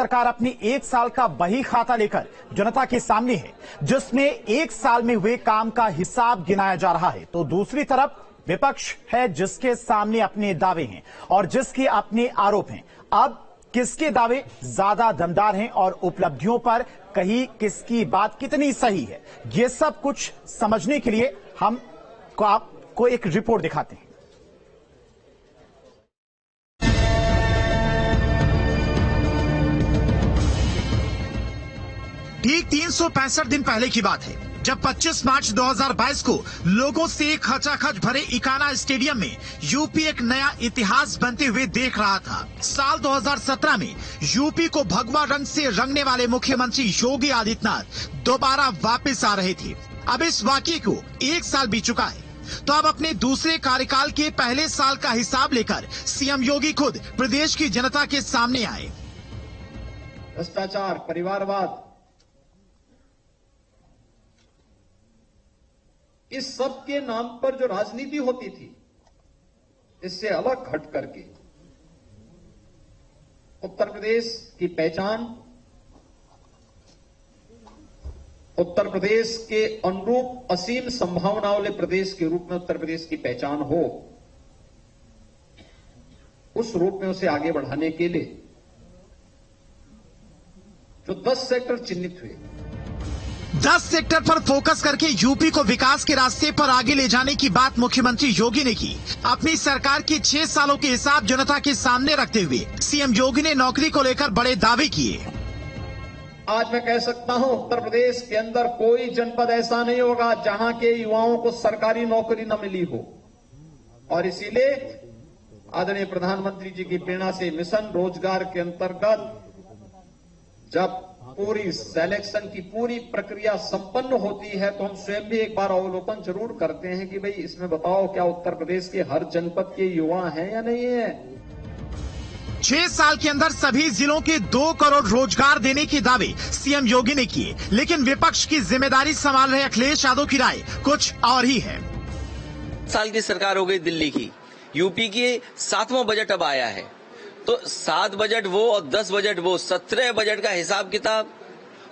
सरकार अपनी 1 साल का बही खाता लेकर जनता के सामने है, जिसमें 1 साल में हुए काम का हिसाब गिनाया जा रहा है, तो दूसरी तरफ विपक्ष है जिसके सामने अपने दावे हैं और जिसके अपने आरोप हैं। अब किसके दावे ज्यादा दमदार हैं और उपलब्धियों पर कहीं किसकी बात कितनी सही है, ये सब कुछ समझने के लिए हम आपको एक रिपोर्ट दिखाते हैं। ठीक 365 दिन पहले की बात है जब 25 मार्च 2022 को लोगों से खचाखच भरे इकाना स्टेडियम में यूपी एक नया इतिहास बनते हुए देख रहा था। साल 2017 में यूपी को भगवा रंग से रंगने वाले मुख्यमंत्री योगी आदित्यनाथ दोबारा वापस आ रहे थे। अब इस वाकये को 1 साल बीत चुका है, तो अब अपने दूसरे कार्यकाल के पहले साल का हिसाब लेकर सीएम योगी खुद प्रदेश की जनता के सामने आए। भ्रष्टाचार, परिवारवाद, इस सब के नाम पर जो राजनीति होती थी, इससे अलग हट करके उत्तर प्रदेश की पहचान, उत्तर प्रदेश के अनुरूप असीम संभावनाओं वाले प्रदेश के रूप में उत्तर प्रदेश की पहचान हो, उस रूप में उसे आगे बढ़ाने के लिए जो 10 सेक्टर चिन्हित हुए, 10 सेक्टर पर फोकस करके यूपी को विकास के रास्ते पर आगे ले जाने की बात मुख्यमंत्री योगी ने की। अपनी सरकार के 6 सालों के हिसाब जनता के सामने रखते हुए सीएम योगी ने नौकरी को लेकर बड़े दावे किए। आज मैं कह सकता हूं, उत्तर प्रदेश के अंदर कोई जनपद ऐसा नहीं होगा जहां के युवाओं को सरकारी नौकरी न मिली हो, और इसीलिए आदरणीय प्रधानमंत्री जी की प्रेरणा से मिशन रोजगार के अंतर्गत जब पूरी सिलेक्शन की पूरी प्रक्रिया संपन्न होती है तो हम स्वयं भी एक बार अवलोकन जरूर करते हैं कि भाई इसमें बताओ क्या उत्तर प्रदेश के हर जनपद के युवा हैं या नहीं है। 6 साल के अंदर सभी जिलों के 2 करोड़ रोजगार देने के दावे सीएम योगी ने किए, लेकिन विपक्ष की जिम्मेदारी संभाल रहे अखिलेश यादव की राय कुछ और ही है। साल की सरकार हो गई दिल्ली की, यूपी की 7वां बजट अब आया है, तो 7 बजट वो और 10 बजट वो, 17 बजट का हिसाब किताब,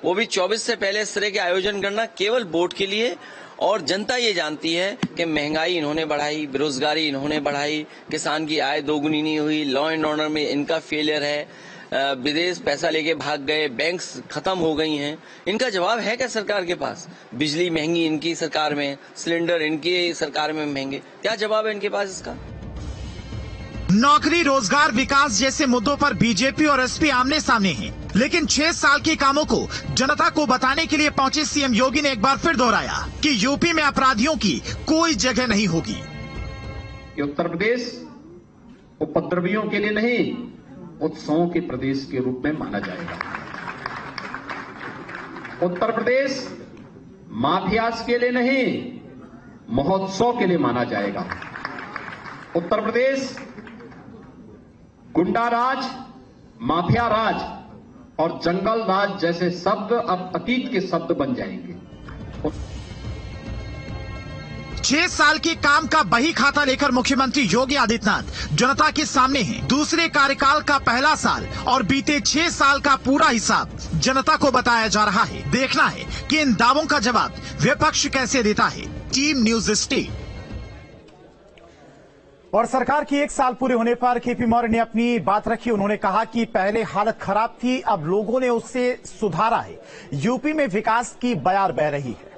वो भी 24 से पहले इस तरह के आयोजन करना केवल वोट के लिए। और जनता ये जानती है कि महंगाई इन्होंने बढ़ाई, बेरोजगारी इन्होंने बढ़ाई, किसान की आय दोगुनी नहीं हुई, लॉ एंड ऑर्डर में इनका फेलियर है, विदेश पैसा लेके भाग गए, बैंक्स खत्म हो गई हैं। इनका जवाब है क्या सरकार के पास? बिजली महंगी इनकी सरकार में, सिलेंडर इनकी सरकार में महंगे, क्या जवाब है इनके पास इसका? नौकरी, रोजगार, विकास जैसे मुद्दों पर बीजेपी और एसपी आमने सामने हैं, लेकिन 6 साल के कामों को जनता को बताने के लिए पहुंचे सीएम योगी ने एक बार फिर दोहराया कि यूपी में अपराधियों की कोई जगह नहीं होगी। उत्तर प्रदेश उपद्रवियों के लिए नहीं, उत्सवों के प्रदेश के रूप में माना जाएगा। उत्तर प्रदेश माफियाज के लिए नहीं, महोत्सव के लिए माना जाएगा। उत्तर प्रदेश गुंडा राज, माफिया राज और जंगल राज जैसे शब्द अब अतीत के शब्द बन जाएंगे। 6 साल के काम का बही खाता लेकर मुख्यमंत्री योगी आदित्यनाथ जनता के सामने हैं। दूसरे कार्यकाल का पहला साल और बीते 6 साल का पूरा हिसाब जनता को बताया जा रहा है। देखना है कि इन दावों का जवाब विपक्ष कैसे देता है। Team news state. और सरकार की 1 साल पूरे होने पर केपी मौर्य ने अपनी बात रखी। उन्होंने कहा कि पहले हालत खराब थी, अब लोगों ने उससे सुधारा है। यूपी में विकास की बयार बह रही है।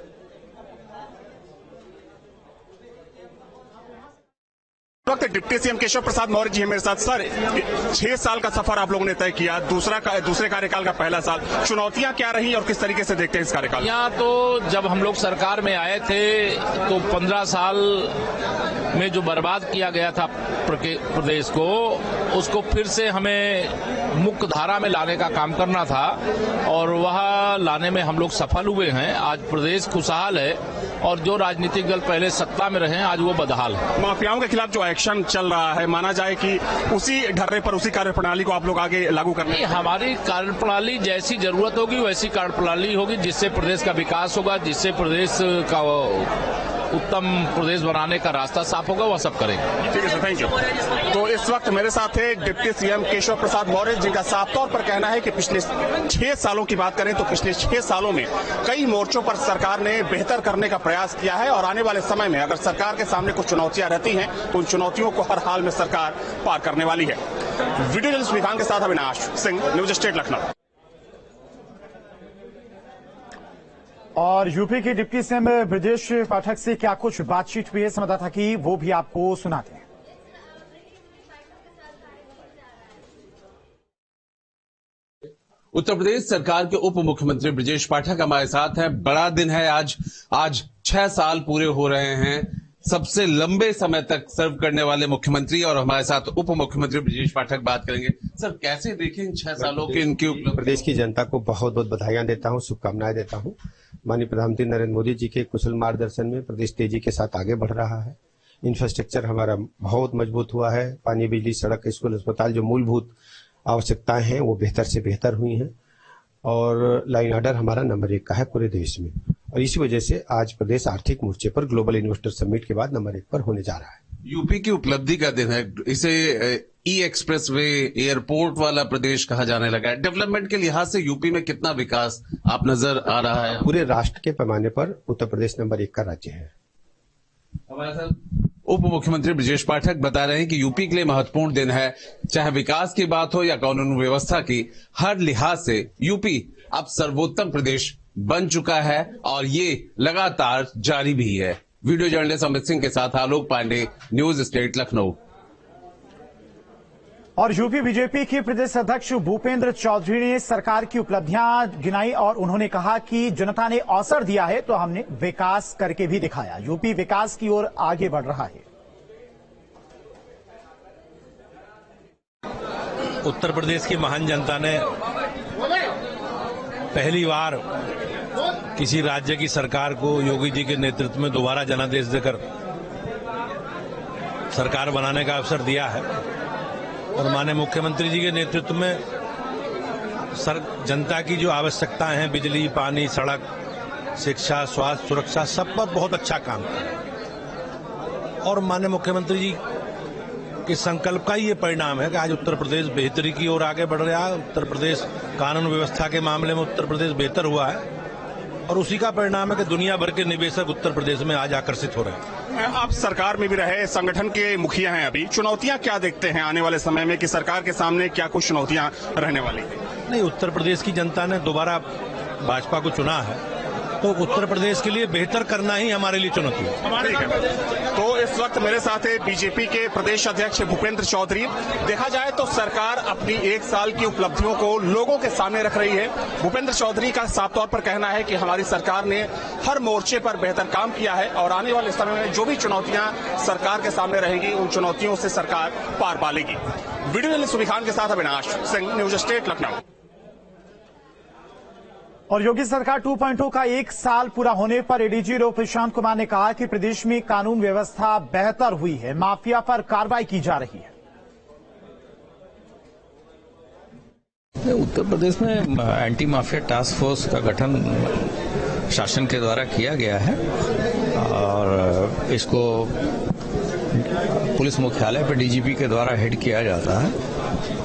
वक्त डिप्टी सीएम केशव प्रसाद मौर्य जी हैं मेरे साथ। सर, 6 साल का सफर आप लोगों ने तय किया, दूसरे कार्यकाल का पहला साल, चुनौतियां क्या रही और किस तरीके से देखते हैं इस कार्यकाल? यहाँ तो जब हम लोग सरकार में आए थे तो 15 साल में जो बर्बाद किया गया था प्रदेश को, उसको फिर से हमें मुख्य धारा में लाने का काम करना था और वह लाने में हम लोग सफल हुए हैं। आज प्रदेश खुशहाल है और जो राजनीतिक दल पहले सत्ता में रहे आज वो बदहाल है। माफियाओं के खिलाफ जो एक्शन चल रहा है, माना जाए कि उसी ढर्रे पर, उसी कार्यप्रणाली को आप लोग आगे लागू करने? हमारी कार्यप्रणाली जैसी जरूरत होगी वैसी कार्यप्रणाली होगी, जिससे प्रदेश का विकास होगा, जिससे प्रदेश का उत्तम प्रदेश बनाने का रास्ता साफ होगा वह सब करेंगे। ठीक है सर, थैंक यू। तो इस वक्त मेरे साथ है डिप्टी सीएम केशव प्रसाद मौर्य, जिनका साफ तौर पर कहना है कि पिछले 6 सालों की बात करें तो पिछले 6 सालों में कई मोर्चों पर सरकार ने बेहतर करने का प्रयास किया है और आने वाले समय में अगर सरकार के सामने कुछ चुनौतियां रहती हैं तो उन चुनौतियों को हर हाल में सरकार पार करने वाली है। वीडियो जर्नलिस्ट विभाग के साथ अविनाश सिंह, न्यूज स्टेट लखनऊ। और यूपी के डिप्टी सीएम ब्रजेश पाठक से क्या कुछ बातचीत हुई है संवाददाता की, वो भी आपको सुनाते हैं। उत्तर प्रदेश सरकार के उप मुख्यमंत्री ब्रजेश पाठक हमारे साथ हैं। बड़ा दिन है आज 6 साल पूरे हो रहे हैं सबसे लंबे समय तक सर्व करने वाले मुख्यमंत्री, और हमारे साथ उप मुख्यमंत्री ब्रजेश पाठक बात करेंगे। सर, कैसे देखें इन 6 सालों के इनकी उपलब्धि? प्रदेश की जनता को बहुत बहुत बधाइयां देता हूं, शुभकामनाएं देता हूं। माननीय प्रधानमंत्री नरेंद्र मोदी जी के कुशल मार्गदर्शन में प्रदेश तेजी के साथ आगे बढ़ रहा है। इंफ्रास्ट्रक्चर हमारा बहुत मजबूत हुआ है। पानी, बिजली, सड़क, स्कूल, अस्पताल, जो मूलभूत आवश्यकताएं हैं वो बेहतर से बेहतर हुई हैं और लाइन ऑर्डर हमारा नंबर 1 का है पूरे देश में। और इसी वजह से आज प्रदेश आर्थिक मोर्चे पर ग्लोबल इन्वेस्टर समिट के बाद नंबर 1 पर होने जा रहा है। यूपी की उपलब्धि का दिन है, इसे ई एक्सप्रेस वे, एयरपोर्ट वाला प्रदेश कहा जाने लगा है। डेवलपमेंट के लिहाज से यूपी में कितना विकास आप नजर आ रहा है? पूरे राष्ट्र के पैमाने पर उत्तर प्रदेश नंबर 1 का राज्य है। हमारे साथ उप मुख्यमंत्री ब्रजेश पाठक बता रहे हैं कि यूपी के लिए महत्वपूर्ण दिन है, चाहे विकास की बात हो या कानून व्यवस्था की, हर लिहाज से यूपी अब सर्वोत्तम प्रदेश बन चुका है और ये लगातार जारी भी है। वीडियो जर्नलिस्ट अमित सिंह के साथ आलोक पांडे, न्यूज स्टेट लखनऊ। और यूपी बीजेपी के प्रदेश अध्यक्ष भूपेंद्र चौधरी ने सरकार की उपलब्धियां गिनाई और उन्होंने कहा कि जनता ने अवसर दिया है तो हमने विकास करके भी दिखाया। यूपी विकास की ओर आगे बढ़ रहा है। उत्तर प्रदेश की महान जनता ने पहली बार किसी राज्य की सरकार को योगी जी के नेतृत्व में दोबारा जनादेश देकर सरकार बनाने का अवसर दिया है और माननीय मुख्यमंत्री जी के नेतृत्व में जनता की जो आवश्यकताएं हैं, बिजली, पानी, सड़क, शिक्षा, स्वास्थ्य, सुरक्षा, सब पर बहुत अच्छा काम किया और माननीय मुख्यमंत्री जी के संकल्प का ये परिणाम है कि आज उत्तर प्रदेश बेहतरी की ओर आगे बढ़ रहा है। उत्तर प्रदेश कानून व्यवस्था के मामले में उत्तर प्रदेश बेहतर हुआ है और उसी का परिणाम है कि दुनिया भर के निवेशक उत्तर प्रदेश में आज आकर्षित हो रहे हैं। आप सरकार में भी रहे, संगठन के मुखिया हैं, अभी चुनौतियां क्या देखते हैं आने वाले समय में कि सरकार के सामने क्या कुछ चुनौतियां रहने वाली? नहीं, उत्तर प्रदेश की जनता ने दोबारा भाजपा को चुना है तो उत्तर प्रदेश के लिए बेहतर करना ही हमारे लिए चुनौती है। तो इस वक्त मेरे साथ है बीजेपी के प्रदेश अध्यक्ष भूपेंद्र चौधरी। देखा जाए तो सरकार अपनी 1 साल की उपलब्धियों को लोगों के सामने रख रही है। भूपेंद्र चौधरी का साफ तौर पर कहना है कि हमारी सरकार ने हर मोर्चे पर बेहतर काम किया है और आने वाले समय में जो भी चुनौतियां सरकार के सामने रहेंगी उन चुनौतियों से सरकार पार पालेगी। वीडियो जर्नलिस्ट सुमिखान के साथ अविनाश सिंह, न्यूज स्टेट लखनऊ। और योगी सरकार 2.0 का 1 साल पूरा होने पर एडीजी प्रशांत कुमार ने कहा कि प्रदेश में कानून व्यवस्था बेहतर हुई है, माफिया पर कार्रवाई की जा रही है। उत्तर प्रदेश में एंटी माफिया टास्क फोर्स का गठन शासन के द्वारा किया गया है और इसको पुलिस मुख्यालय पर डीजीपी के द्वारा हेड किया जाता है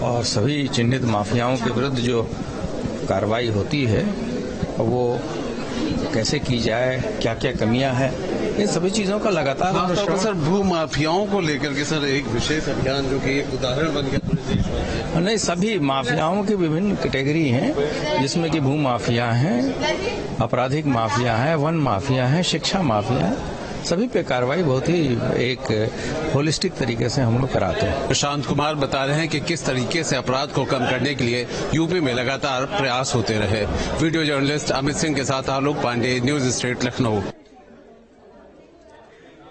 और सभी चिन्हित माफियाओं के विरुद्ध जो कार्रवाई होती है वो कैसे की जाए, क्या क्या कमियां हैं, इन सभी चीजों का लगातार सर भू माफियाओं को लेकर के सर एक विशेष अभियान जो कि एक उदाहरण बन गया पूरे देश में। नहीं, सभी माफियाओं की विभिन्न कैटेगरी हैं जिसमें कि भू माफिया हैं, आपराधिक माफिया हैं, वन माफिया हैं, शिक्षा माफिया है, सभी पे कार्रवाई बहुत ही एक होलिस्टिक तरीके से हम लोग कराते हैं। प्रशांत कुमार बता रहे हैं कि किस तरीके से अपराध को कम करने के लिए यूपी में लगातार प्रयास होते रहे। वीडियो जर्नलिस्ट अमित सिंह के साथ आलोक पांडे, न्यूज स्टेट लखनऊ।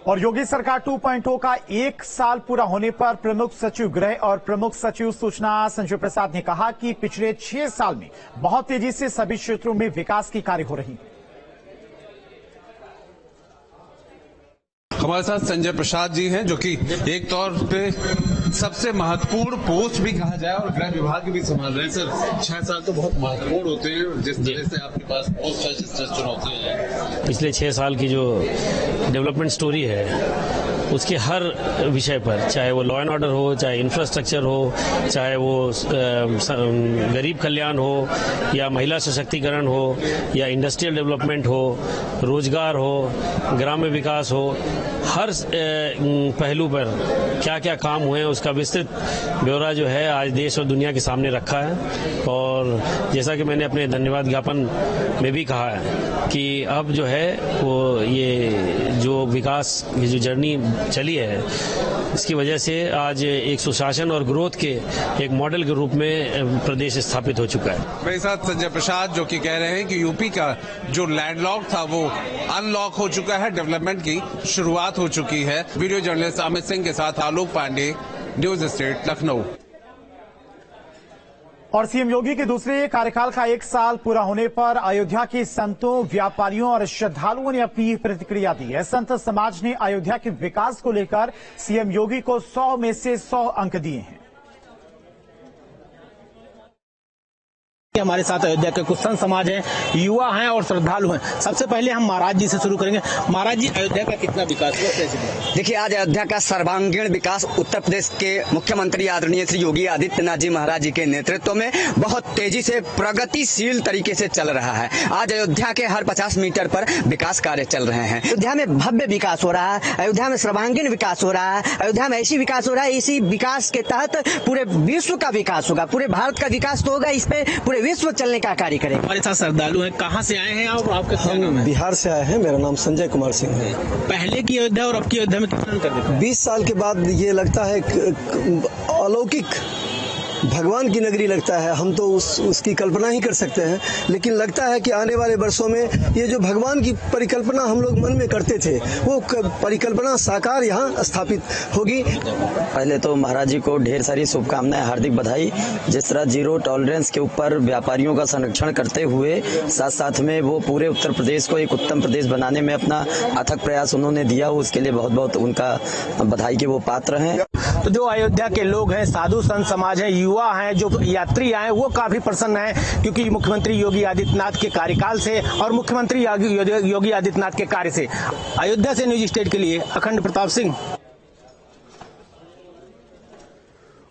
और योगी सरकार 2.0 का 1 साल पूरा होने पर प्रमुख सचिव गृह और प्रमुख सचिव सूचना संजय प्रसाद ने कहा कि पिछले 6 साल में बहुत तेजी से सभी क्षेत्रों में विकास की कार्य हो रही है। हमारे साथ संजय प्रसाद जी हैं जो कि एक तौर पे सबसे महत्वपूर्ण पोस्ट भी कहा जाए और गृह विभाग भी संभाल रहे हैं सर। 6 साल तो बहुत महत्वपूर्ण होते हैं, जिस तरह से आपके पास बहुत सारी चुनौतियां हैं। पिछले 6 साल की जो डेवलपमेंट स्टोरी है उसके हर विषय पर, चाहे वो लॉ एंड ऑर्डर हो, चाहे इंफ्रास्ट्रक्चर हो, चाहे वो गरीब कल्याण हो, या महिला सशक्तिकरण हो, या इंडस्ट्रियल डेवलपमेंट हो, रोजगार हो, ग्राम्य विकास हो, हर पहलू पर क्या क्या काम हुए हैं उसका विस्तृत ब्यौरा जो है आज देश और दुनिया के सामने रखा है। और जैसा कि मैंने अपने धन्यवाद ज्ञापन में भी कहा है कि अब जो है वो ये जो विकास की जो जर्नी चली है इसकी वजह से आज एक सुशासन और ग्रोथ के एक मॉडल के रूप में प्रदेश स्थापित हो चुका है। मेरे साथ संजय प्रसाद जो कि कह रहे हैं कि यूपी का जो लैंडलॉक था वो अनलॉक हो चुका है, डेवलपमेंट की शुरुआत हो चुकी है। वीडियो जर्नलिस्ट अमित सिंह के साथ आलोक पांडे, न्यूज स्टेट लखनऊ। और सीएम योगी के दूसरे कार्यकाल का 1 साल पूरा होने पर अयोध्या के संतों, व्यापारियों और श्रद्धालुओं ने अपनी प्रतिक्रिया दी है। संत समाज ने अयोध्या के विकास को लेकर सीएम योगी को 100 में से 100 अंक दिए हैं। हमारे साथ अयोध्या के कुछ संत समाज हैं, युवा हैं और श्रद्धालु हैं। सबसे पहले हम महाराज जी से शुरू करेंगे। महाराज जी, अयोध्या का कितना विकास हुआ, कैसे? देखिए, आज अयोध्या का सर्वांगीण विकास उत्तर प्रदेश के मुख्यमंत्री आदरणीय श्री योगी आदित्यनाथ जी महाराज जी के नेतृत्व में बहुत तेजी से प्रगतिशील तरीके से चल रहा है। आज अयोध्या के हर 50 मीटर पर विकास कार्य चल रहे हैं। अयोध्या में भव्य विकास हो रहा है, अयोध्या में सर्वांगीण विकास हो रहा है, अयोध्या में ऐसी विकास हो रहा है, इसी विकास के तहत पूरे विश्व का विकास होगा, पूरे भारत का विकास तो होगा, इस पे पूरे विश्व चलने का कार्य करेंगे। हमारे साथ श्रद्धालु हैं, कहाँ से आए हैं आप? आपका क्या नाम है? बिहार से आए हैं, मेरा नाम संजय कुमार सिंह है। पहले की अयोध्या और अब की अयोध्या में कितना अंतर है? 20 साल के बाद ये लगता है अलौकिक भगवान की नगरी लगता है। हम तो उसकी कल्पना ही कर सकते हैं, लेकिन लगता है कि आने वाले वर्षों में ये जो भगवान की परिकल्पना हम लोग मन में करते थे वो परिकल्पना साकार यहाँ स्थापित होगी। पहले तो महाराज जी को ढेर सारी शुभकामनाएं, हार्दिक बधाई। जिस तरह जीरो टॉलरेंस के ऊपर व्यापारियों का संरक्षण करते हुए साथ साथ में वो पूरे उत्तर प्रदेश को एक उत्तम प्रदेश बनाने में अपना अथक प्रयास उन्होंने दिया, उसके लिए बहुत बहुत उनका बधाई के वो पात्र हैं। तो जो अयोध्या के लोग हैं, साधु संत समाज है, युवा हैं, जो यात्री आए, वो काफी प्रसन्न हैं, क्योंकि मुख्यमंत्री योगी आदित्यनाथ के कार्यकाल से और मुख्यमंत्री योगी आदित्यनाथ के कार्य से। अयोध्या से न्यूज स्टेट के लिए अखंड प्रताप सिंह।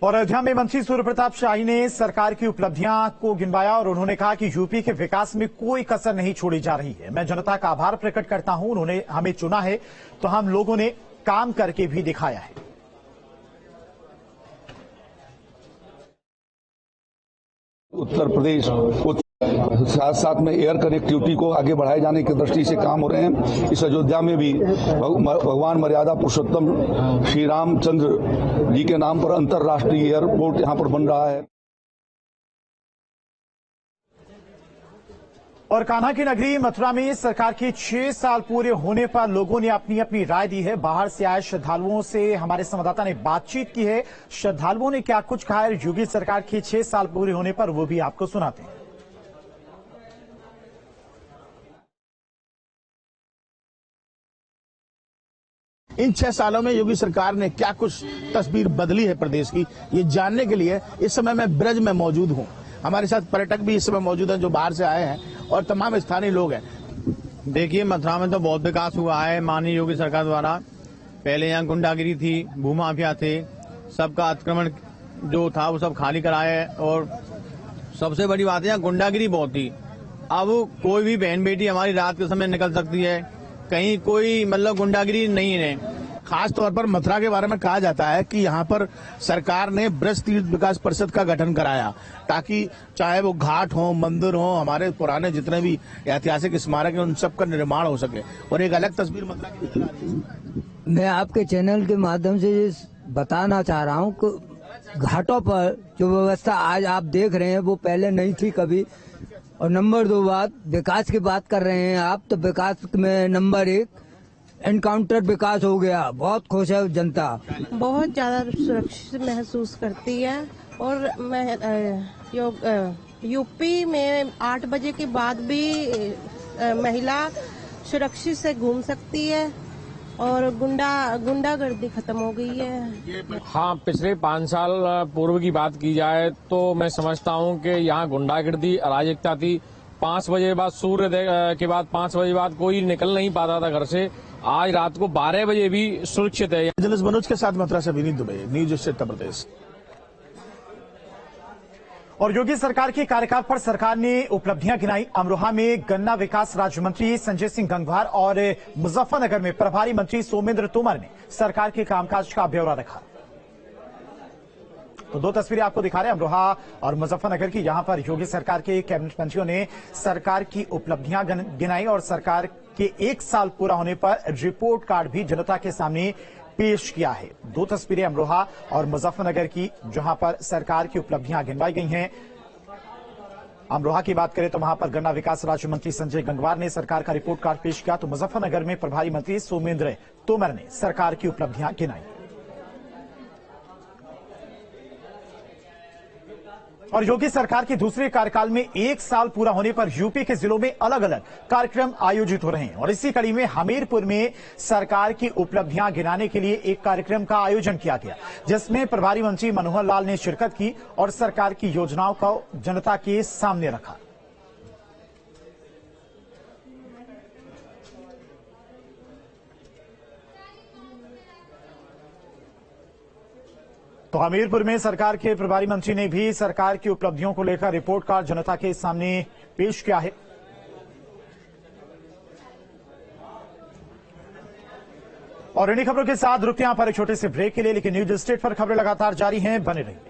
और अयोध्या में मंत्री सूर्य प्रताप शाही ने सरकार की उपलब्धियां को गिनवाया और उन्होंने कहा कि यूपी के विकास में कोई कसर नहीं छोड़ी जा रही है। मैं जनता का आभार प्रकट करता हूं, उन्होंने हमें चुना है तो हम लोगों ने काम करके भी दिखाया है। उत्तर प्रदेश साथ साथ में एयर कनेक्टिविटी को आगे बढ़ाए जाने की दृष्टि से काम हो रहे हैं। इस अयोध्या में भी भगवान मर्यादा पुरुषोत्तम श्री रामचंद्र जी के नाम पर अंतर्राष्ट्रीय एयरपोर्ट यहां पर बन रहा है। और कान्हा की नगरी मथुरा में सरकार के 6 साल पूरे होने पर लोगों ने अपनी अपनी राय दी है। बाहर से आए श्रद्धालुओं से हमारे संवाददाता ने बातचीत की है। श्रद्धालुओं ने क्या कुछ कहा है योगी सरकार के 6 साल पूरे होने पर, वो भी आपको सुनाते हैं। इन 6 सालों में योगी सरकार ने क्या कुछ तस्वीर बदली है प्रदेश की, ये जानने के लिए इस समय मैं ब्रज में मौजूद हूँ। हमारे साथ पर्यटक भी इस समय मौजूद हैं जो बाहर से आए हैं और तमाम स्थानीय लोग हैं। देखिए, मथुरा में तो बहुत विकास हुआ है माननीय योगी सरकार द्वारा। पहले यहाँ गुंडागिरी थी, भूमाफिया थे, सबका अतिक्रमण जो था वो सब खाली कराए और सबसे बड़ी बात है यहाँ गुंडागिरी बहुत थी। अब कोई भी बहन बेटी हमारी रात के समय निकल सकती है, कहीं कोई मतलब गुंडागिरी नहीं है। खास तौर पर मथुरा के बारे में कहा जाता है कि यहाँ पर सरकार ने ब्रज तीर्थ विकास परिषद का गठन कराया ताकि चाहे वो घाट हो, मंदिर हो, हमारे पुराने जितने भी ऐतिहासिक स्मारक हैं उन सब का निर्माण हो सके। और एक अलग तस्वीर मथुरा की मैं आपके चैनल के माध्यम से बताना चाह रहा हूँ कि घाटों पर जो व्यवस्था आज आप देख रहे हैं वो पहले नहीं थी कभी। और नंबर 2 बात, विकास की बात कर रहे हैं आप, तो विकास में नंबर 1 एनकाउंटर विकास हो गया। बहुत खुश है जनता, बहुत ज्यादा सुरक्षित महसूस करती है। और मैं यूपी में 8 बजे के बाद भी महिला सुरक्षित से घूम सकती है और गुंडागर्दी खत्म हो गई है। हाँ, पिछले 5 साल पूर्व की बात की जाए तो मैं समझता हूँ कि यहाँ गुंडागर्दी अराजकता थी। 5 बजे बाद सूर्य के बाद 5 बजे बाद कोई निकल नहीं पाता था घर से। आज रात को 12 बजे भी सुरक्षित है। जर्नलिस्ट मनोज के साथ मथुरा से विनीत दुबे, न्यूज उत्तर प्रदेश। और योगी सरकार के कार्यकाल पर सरकार ने उपलब्धियां गिनाई। अमरोहा में गन्ना विकास राज्य मंत्री संजय सिंह गंगवार और मुजफ्फरनगर में प्रभारी मंत्री सोमेंद्र तोमर ने सरकार के कामकाज का ब्यौरा रखा। तो 2 तस्वीरें आपको दिखा रहे हैं अमरोहा और मुजफ्फरनगर की। यहां पर योगी सरकार के कैबिनेट मंत्रियों ने सरकार की उपलब्धियां गिनाई और सरकार के 1 साल पूरा होने पर रिपोर्ट कार्ड भी जनता के सामने पेश किया है। 2 तस्वीरें अमरोहा और मुजफ्फरनगर की, जहां पर सरकार की उपलब्धियां गिनवाई गई हैं। अमरोहा की बात करें तो वहां पर गन्ना विकास राज्य मंत्री संजय गंगवार ने सरकार का रिपोर्ट कार्ड पेश किया, तो मुजफ्फरनगर में प्रभारी मंत्री सोमेंद्र तोमर ने सरकार की उपलब्धियां गिनाई। और योगी सरकार के दूसरे कार्यकाल में 1 साल पूरा होने पर यूपी के जिलों में अलग अलग कार्यक्रम आयोजित हो रहे हैं और इसी कड़ी में हमीरपुर में सरकार की उपलब्धियां गिनाने के लिए एक कार्यक्रम का आयोजन किया गया, जिसमें प्रभारी मंत्री मनोहर लाल ने शिरकत की और सरकार की योजनाओं को जनता के सामने रखा। तो हमीरपुर में सरकार के प्रभारी मंत्री ने भी सरकार की उपलब्धियों को लेकर रिपोर्ट कार्ड जनता के सामने पेश किया है। और इन्हीं खबरों के साथ रुकते हैं यहाँ पर एक छोटे से ब्रेक के लिए, लेकिन न्यूज स्टेट पर खबरें लगातार जारी हैं, बने रहिए।